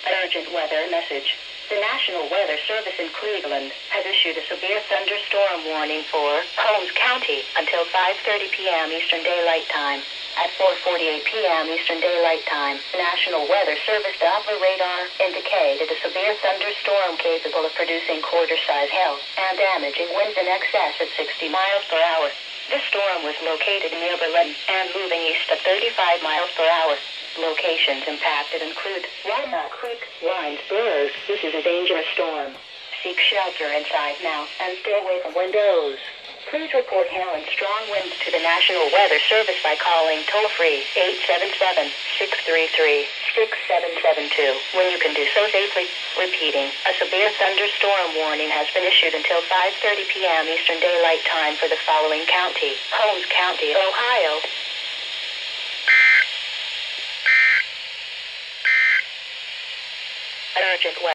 Urgent weather message. The National Weather Service in Cleveland has issued a severe thunderstorm warning for Holmes County until 5:30 p.m. Eastern Daylight Time. At 4:48 p.m. Eastern Daylight Time, the National Weather Service Doppler radar indicated a severe thunderstorm capable of producing quarter-size hail and damaging winds in excess of 60 miles per hour. This storm was located near Berlin and moving east at 35 miles per hour. Locations impacted include Walnut Creek, Winesburg. This is a dangerous storm. Seek shelter inside now and stay away from windows. Please report hail and strong winds to the National Weather Service by calling toll-free 877-633-6772 when you can do so safely. Repeating, a severe thunderstorm warning has been issued until 5:30 p.m. Eastern Daylight Time for the following county: Holmes County, Ohio. Urgent weather.